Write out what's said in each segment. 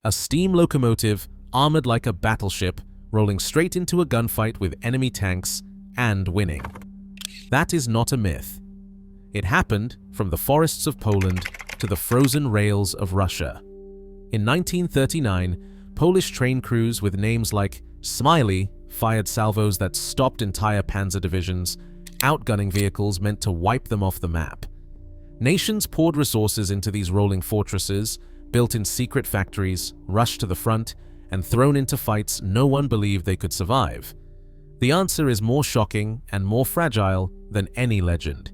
A steam locomotive, armored like a battleship, rolling straight into a gunfight with enemy tanks and winning. That is not a myth. It happened from the forests of Poland to the frozen rails of Russia. In 1939, Polish train crews with names like Smiley fired salvos that stopped entire panzer divisions, outgunning vehicles meant to wipe them off the map. Nations poured resources into these rolling fortresses, built in secret factories, rushed to the front, and thrown into fights no one believed they could survive. The answer is more shocking and more fragile than any legend.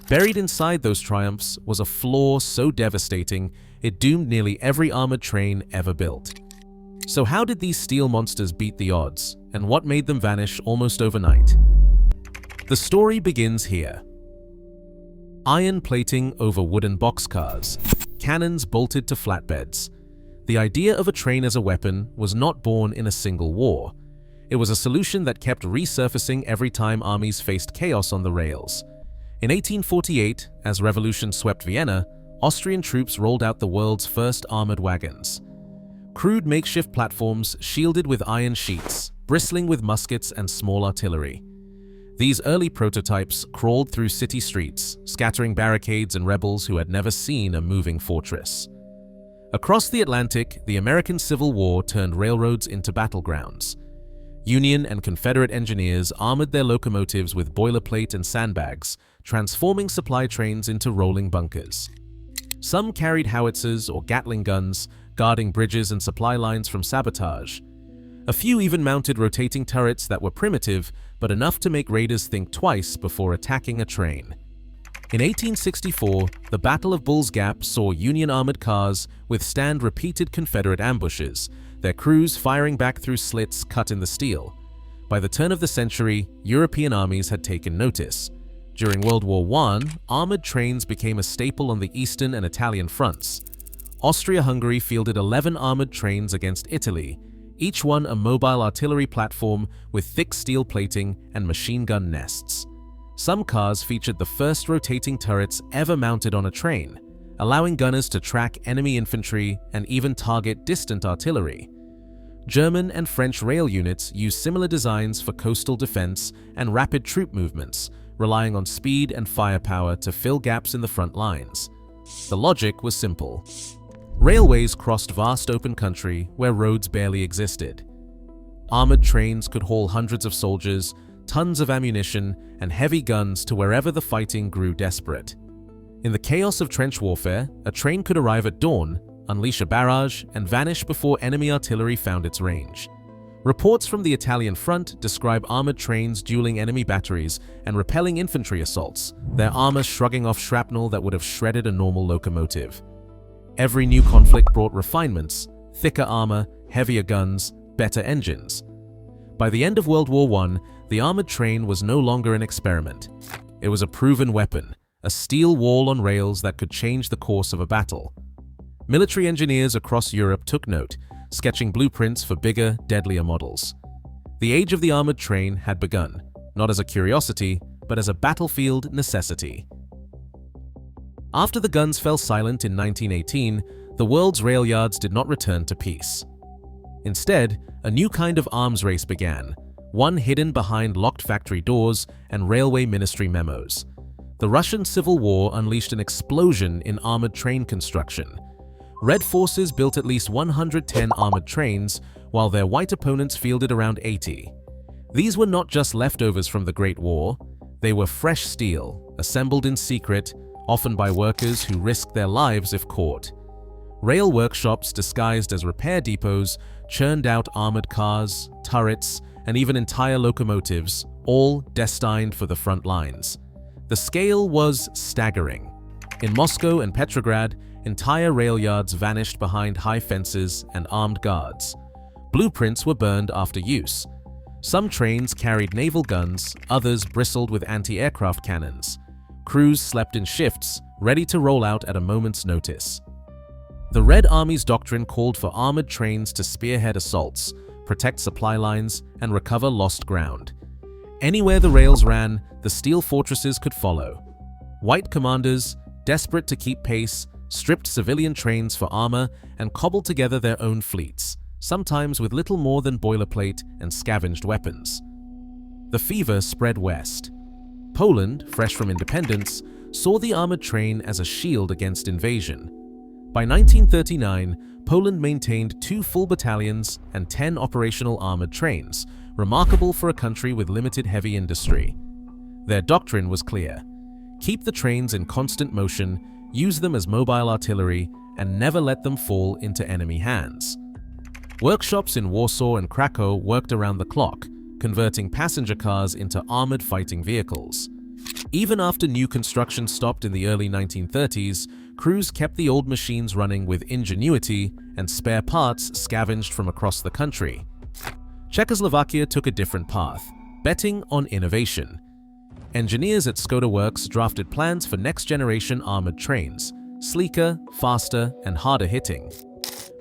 Buried inside those triumphs was a flaw so devastating it doomed nearly every armored train ever built. So how did these steel monsters beat the odds, and what made them vanish almost overnight? The story begins here. Iron plating over wooden boxcars, cannons bolted to flatbeds. The idea of a train as a weapon was not born in a single war. It was a solution that kept resurfacing every time armies faced chaos on the rails. In 1848, as revolution swept Vienna, Austrian troops rolled out the world's first armored wagons. Crude makeshift platforms shielded with iron sheets, bristling with muskets and small artillery. These early prototypes crawled through city streets, scattering barricades and rebels who had never seen a moving fortress. Across the Atlantic, the American Civil War turned railroads into battlegrounds. Union and Confederate engineers armored their locomotives with boilerplate and sandbags, transforming supply trains into rolling bunkers. Some carried howitzers or Gatling guns, guarding bridges and supply lines from sabotage. A few even mounted rotating turrets that were primitive, but enough to make raiders think twice before attacking a train. In 1864, the Battle of Bull's Gap saw Union armored cars withstand repeated Confederate ambushes, their crews firing back through slits cut in the steel. By the turn of the century, European armies had taken notice. During World War I, armored trains became a staple on the Eastern and Italian fronts. Austria-Hungary fielded 11 armored trains against Italy, each one a mobile artillery platform with thick steel plating and machine gun nests. Some cars featured the first rotating turrets ever mounted on a train, allowing gunners to track enemy infantry and even target distant artillery. German and French rail units used similar designs for coastal defense and rapid troop movements, relying on speed and firepower to fill gaps in the front lines. The logic was simple. Railways crossed vast open country where roads barely existed. Armored trains could haul hundreds of soldiers, tons of ammunition, and heavy guns to wherever the fighting grew desperate. In the chaos of trench warfare, a train could arrive at dawn, unleash a barrage, and vanish before enemy artillery found its range. Reports from the Italian front describe armored trains dueling enemy batteries and repelling infantry assaults, their armor shrugging off shrapnel that would have shredded a normal locomotive. Every new conflict brought refinements, thicker armor, heavier guns, better engines. By the end of World War I, the armored train was no longer an experiment. It was a proven weapon, a steel wall on rails that could change the course of a battle. Military engineers across Europe took note, sketching blueprints for bigger, deadlier models. The age of the armored train had begun, not as a curiosity, but as a battlefield necessity. After the guns fell silent in 1918, the world's rail yards did not return to peace. Instead, a new kind of arms race began, one hidden behind locked factory doors and railway ministry memos. The Russian Civil War unleashed an explosion in armored train construction. Red forces built at least 110 armored trains, while their white opponents fielded around 80. These were not just leftovers from the Great War, they were fresh steel, assembled in secret, often by workers who risked their lives if caught. Rail workshops disguised as repair depots churned out armored cars, turrets, and even entire locomotives, all destined for the front lines. The scale was staggering. In Moscow and Petrograd, entire rail yards vanished behind high fences and armed guards. Blueprints were burned after use. Some trains carried naval guns, others bristled with anti-aircraft cannons. Crews slept in shifts, ready to roll out at a moment's notice. The Red Army's doctrine called for armored trains to spearhead assaults, protect supply lines, and recover lost ground. Anywhere the rails ran, the steel fortresses could follow. White commanders, desperate to keep pace, stripped civilian trains for armor, and cobbled together their own fleets, sometimes with little more than boilerplate and scavenged weapons. The fever spread west. Poland, fresh from independence, saw the armored train as a shield against invasion. By 1939, Poland maintained 2 full battalions and 10 operational armored trains, remarkable for a country with limited heavy industry. Their doctrine was clear: keep the trains in constant motion, use them as mobile artillery, and never let them fall into enemy hands. Workshops in Warsaw and Krakow worked around the clock, converting passenger cars into armored fighting vehicles. Even after new construction stopped in the early 1930s, crews kept the old machines running with ingenuity and spare parts scavenged from across the country. Czechoslovakia took a different path, betting on innovation. Engineers at Skoda Works drafted plans for next-generation armored trains, sleeker, faster, and harder hitting.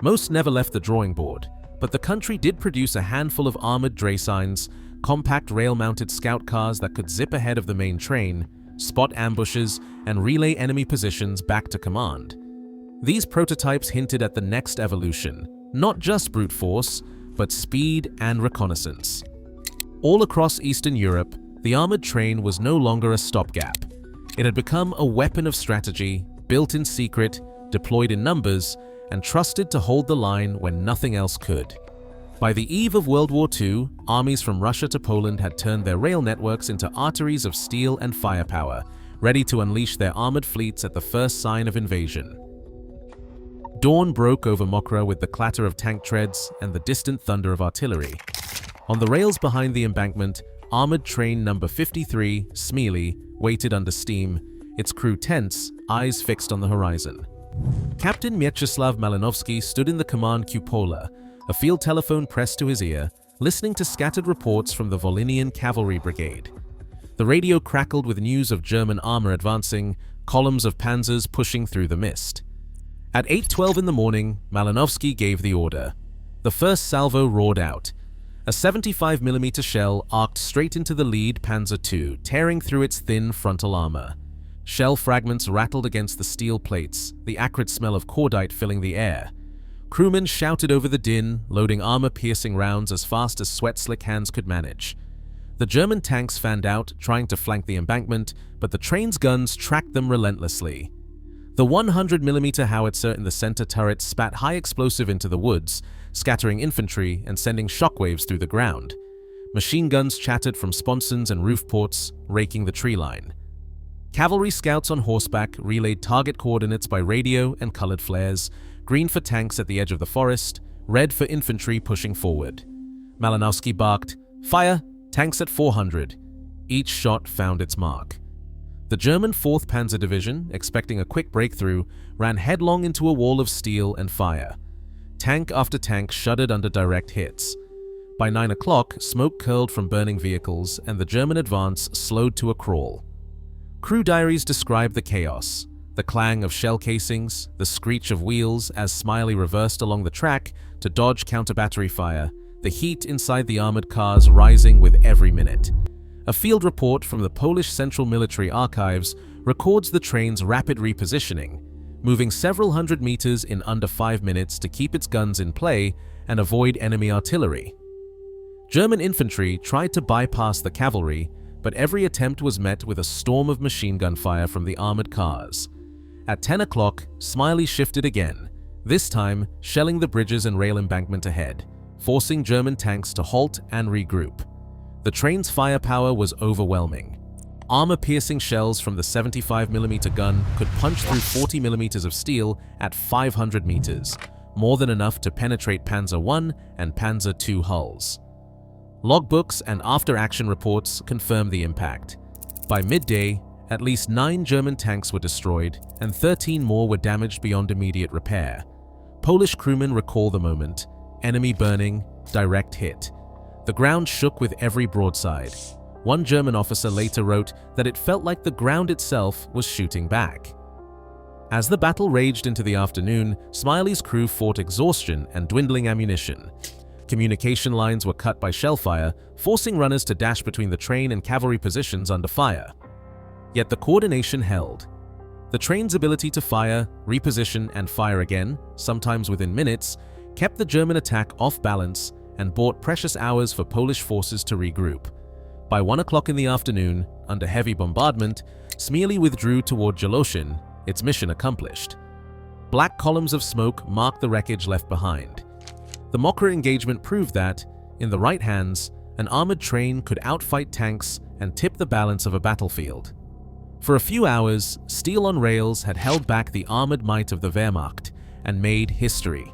Most never left the drawing board, but the country did produce a handful of armored draysigns, compact rail-mounted scout cars that could zip ahead of the main train, spot ambushes, and relay enemy positions back to command. These prototypes hinted at the next evolution, not just brute force, but speed and reconnaissance. All across Eastern Europe, the armored train was no longer a stopgap. It had become a weapon of strategy, built in secret, deployed in numbers, and trusted to hold the line when nothing else could. By the eve of World War II, armies from Russia to Poland had turned their rail networks into arteries of steel and firepower, ready to unleash their armored fleets at the first sign of invasion. Dawn broke over Mokra with the clatter of tank treads and the distant thunder of artillery. On the rails behind the embankment, armored train number 53, Smiley, waited under steam, its crew tense, eyes fixed on the horizon. Captain Mieczysław Malinowski stood in the command cupola, a field telephone pressed to his ear, listening to scattered reports from the Volhynian Cavalry Brigade. The radio crackled with news of German armor advancing, columns of Panzers pushing through the mist. At 8:12 in the morning, Malinowski gave the order. The first salvo roared out. A 75mm shell arced straight into the lead Panzer II, tearing through its thin frontal armor. Shell fragments rattled against the steel plates, the acrid smell of cordite filling the air. Crewmen shouted over the din, loading armor-piercing rounds as fast as sweat-slick hands could manage. The German tanks fanned out, trying to flank the embankment, but the train's guns tracked them relentlessly. The 100mm howitzer in the center turret spat high explosive into the woods, scattering infantry and sending shockwaves through the ground. Machine guns chattered from sponsons and roof ports, raking the tree line. Cavalry scouts on horseback relayed target coordinates by radio and colored flares, green for tanks at the edge of the forest, red for infantry pushing forward. Malinowski barked, "Fire! Tanks at 400. Each shot found its mark. The German 4th Panzer Division, expecting a quick breakthrough, ran headlong into a wall of steel and fire. Tank after tank shuddered under direct hits. By 9 o'clock, smoke curled from burning vehicles, and the German advance slowed to a crawl. Crew diaries described the chaos: the clang of shell casings, the screech of wheels as Smiley reversed along the track to dodge counter-battery fire, the heat inside the armored cars rising with every minute. A field report from the Polish Central Military Archives records the train's rapid repositioning, moving several hundred meters in under 5 minutes to keep its guns in play and avoid enemy artillery. German infantry tried to bypass the cavalry, but every attempt was met with a storm of machine gun fire from the armored cars. At 10 o'clock, Smiley shifted again, this time shelling the bridges and rail embankment ahead, forcing German tanks to halt and regroup. The train's firepower was overwhelming. Armor-piercing shells from the 75mm gun could punch through 40mm of steel at 500 meters, more than enough to penetrate Panzer I and Panzer II hulls. Logbooks and after-action reports confirmed the impact. By midday, at least 9 German tanks were destroyed, and 13 more were damaged beyond immediate repair. Polish crewmen recall the moment: enemy burning, direct hit. The ground shook with every broadside. One German officer later wrote that it felt like the ground itself was shooting back. As the battle raged into the afternoon, Smiley's crew fought exhaustion and dwindling ammunition. Communication lines were cut by shellfire, forcing runners to dash between the train and cavalry positions under fire. Yet the coordination held. The train's ability to fire, reposition, and fire again, sometimes within minutes, kept the German attack off balance and bought precious hours for Polish forces to regroup. By 1 o'clock in the afternoon, under heavy bombardment, Śmieli withdrew toward Joloshin, its mission accomplished. Black columns of smoke marked the wreckage left behind. The Mokra engagement proved that, in the right hands, an armored train could outfight tanks and tip the balance of a battlefield. For a few hours, steel on rails had held back the armored might of the Wehrmacht and made history.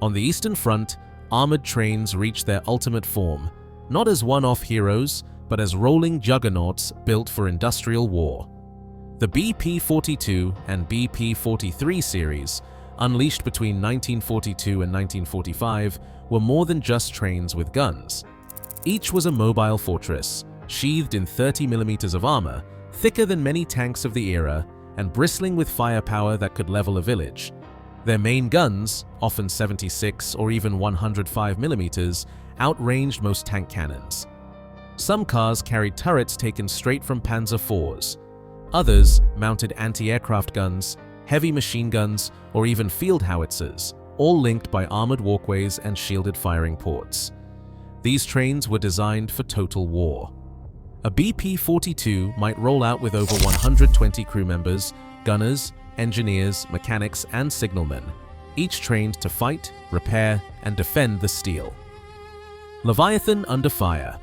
On the Eastern Front, armored trains reached their ultimate form, not as one-off heroes, but as rolling juggernauts built for industrial war. The BP-42 and BP-43 series, unleashed between 1942 and 1945, were more than just trains with guns. Each was a mobile fortress, sheathed in 30mm of armor, thicker than many tanks of the era, and bristling with firepower that could level a village. Their main guns, often 76 or even 105mm, outranged most tank cannons. Some cars carried turrets taken straight from Panzer IVs. Others mounted anti-aircraft guns, heavy machine guns, or even field howitzers, all linked by armored walkways and shielded firing ports. These trains were designed for total war. A BP-42 might roll out with over 120 crew members, gunners, engineers, mechanics, and signalmen, each trained to fight, repair, and defend the steel. Leviathan under fire.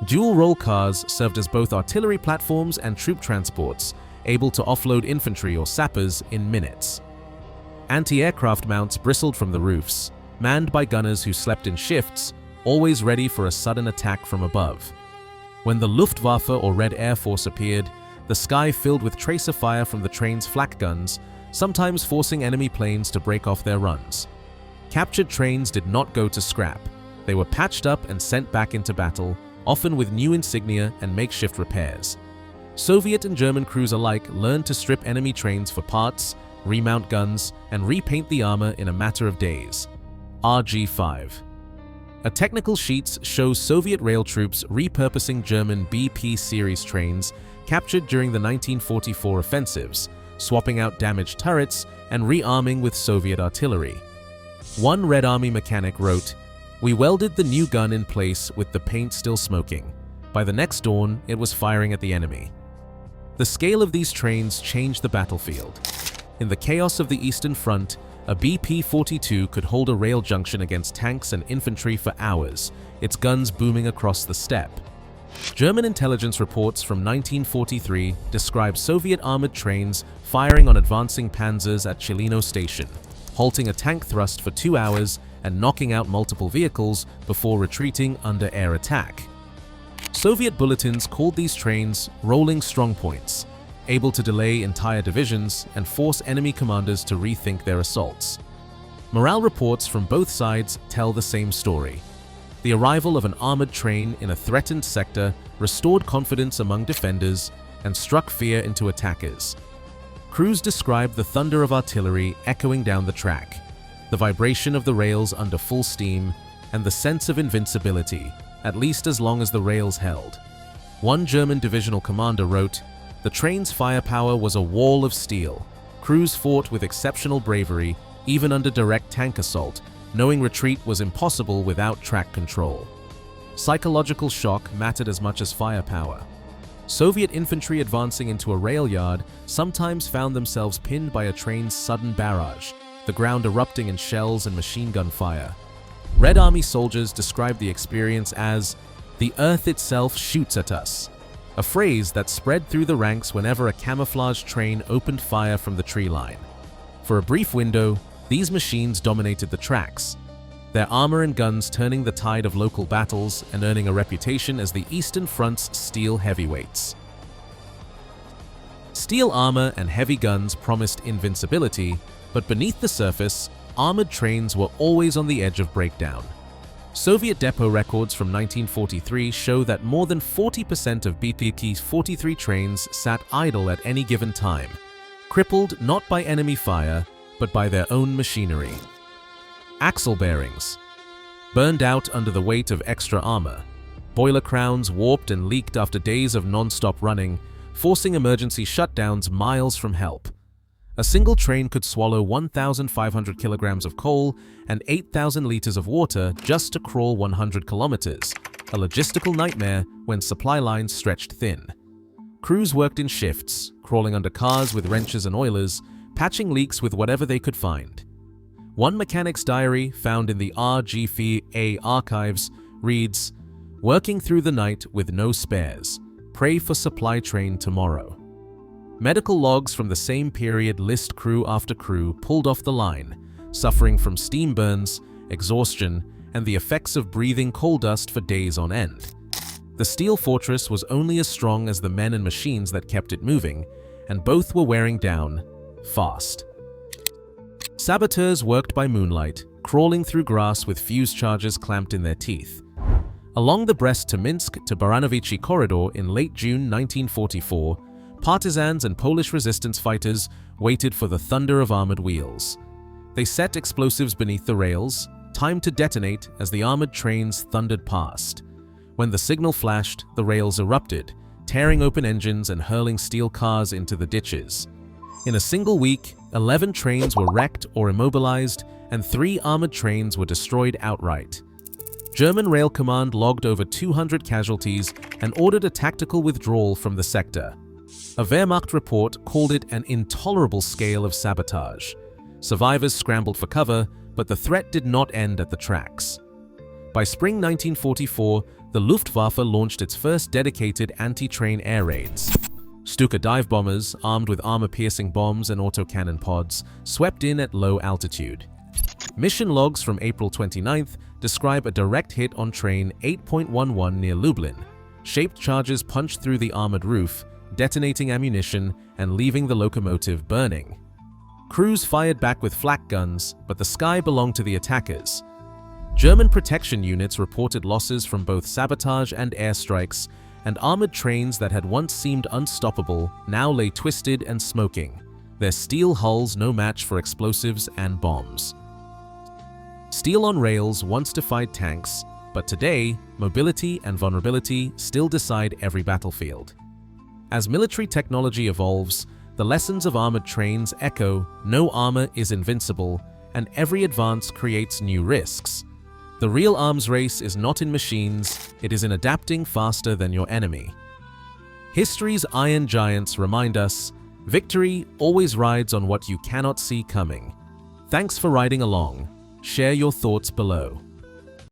Dual roll cars served as both artillery platforms and troop transports, able to offload infantry or sappers in minutes. Anti-aircraft mounts bristled from the roofs, manned by gunners who slept in shifts, always ready for a sudden attack from above. When the Luftwaffe or Red Air Force appeared, the sky filled with tracer fire from the train's flak guns, sometimes forcing enemy planes to break off their runs. Captured trains did not go to scrap. They were patched up and sent back into battle, often with new insignia and makeshift repairs. Soviet and German crews alike learned to strip enemy trains for parts, remount guns, and repaint the armor in a matter of days. RG-5. A technical sheets shows Soviet rail troops repurposing German BP series trains captured during the 1944 offensives, swapping out damaged turrets and rearming with Soviet artillery. One Red Army mechanic wrote, "We welded the new gun in place with the paint still smoking. By the next dawn, it was firing at the enemy." The scale of these trains changed the battlefield. In the chaos of the Eastern Front, a BP-42 could hold a rail junction against tanks and infantry for hours, its guns booming across the steppe. German intelligence reports from 1943 describe Soviet armored trains firing on advancing Panzers at Chilino Station, halting a tank thrust for 2 hours and knocking out multiple vehicles before retreating under air attack. Soviet bulletins called these trains rolling strongpoints, able to delay entire divisions and force enemy commanders to rethink their assaults. Morale reports from both sides tell the same story. The arrival of an armored train in a threatened sector restored confidence among defenders and struck fear into attackers. Crews described the thunder of artillery echoing down the track, the vibration of the rails under full steam, and the sense of invincibility, at least as long as the rails held. One German divisional commander wrote, "The train's firepower was a wall of steel. Crews fought with exceptional bravery, even under direct tank assault, knowing retreat was impossible without track control." Psychological shock mattered as much as firepower. Soviet infantry advancing into a rail yard sometimes found themselves pinned by a train's sudden barrage, the ground erupting in shells and machine gun fire. Red Army soldiers described the experience as, "The earth itself shoots at us," a phrase that spread through the ranks whenever a camouflage train opened fire from the tree line. For a brief window, these machines dominated the tracks, their armor and guns turning the tide of local battles and earning a reputation as the Eastern Front's steel heavyweights. Steel armor and heavy guns promised invincibility, but beneath the surface, armored trains were always on the edge of breakdown. Soviet depot records from 1943 show that more than 40% of BP-43 trains sat idle at any given time, crippled not by enemy fire, but by their own machinery. Axle bearings. Burned out under the weight of extra armor, boiler crowns warped and leaked after days of non-stop running, forcing emergency shutdowns miles from help. A single train could swallow 1,500 kilograms of coal and 8,000 liters of water just to crawl 100 kilometers, a logistical nightmare when supply lines stretched thin. Crews worked in shifts, crawling under cars with wrenches and oilers, patching leaks with whatever they could find. One mechanic's diary, found in the RGFA archives, reads, "Working through the night with no spares. Pray for supply train tomorrow." Medical logs from the same period list crew after crew pulled off the line, suffering from steam burns, exhaustion, and the effects of breathing coal dust for days on end. The steel fortress was only as strong as the men and machines that kept it moving, and both were wearing down fast. Saboteurs worked by moonlight, crawling through grass with fuse charges clamped in their teeth. Along the Brest-to-Minsk to Baranovichi corridor in late June 1944, partisans and Polish resistance fighters waited for the thunder of armored wheels. They set explosives beneath the rails, timed to detonate as the armored trains thundered past. When the signal flashed, the rails erupted, tearing open engines and hurling steel cars into the ditches. In a single week, 11 trains were wrecked or immobilized, and 3 armored trains were destroyed outright. German Rail Command logged over 200 casualties and ordered a tactical withdrawal from the sector. A Wehrmacht report called it an intolerable scale of sabotage. Survivors scrambled for cover, but the threat did not end at the tracks. By spring 1944, the Luftwaffe launched its first dedicated anti-train air raids. Stuka dive bombers, armed with armor-piercing bombs and autocannon pods, swept in at low altitude. Mission logs from April 29th describe a direct hit on train 8.11 near Lublin. Shaped charges punched through the armored roof, detonating ammunition and leaving the locomotive burning. Crews fired back with flak guns, but the sky belonged to the attackers. German protection units reported losses from both sabotage and airstrikes, and armored trains that had once seemed unstoppable now lay twisted and smoking, their steel hulls no match for explosives and bombs. Steel on rails once defied tanks, but today, mobility and vulnerability still decide every battlefield. As military technology evolves, the lessons of armored trains echo, no armor is invincible, and every advance creates new risks. The real arms race is not in machines, it is in adapting faster than your enemy. History's iron giants remind us, victory always rides on what you cannot see coming. Thanks for riding along. Share your thoughts below.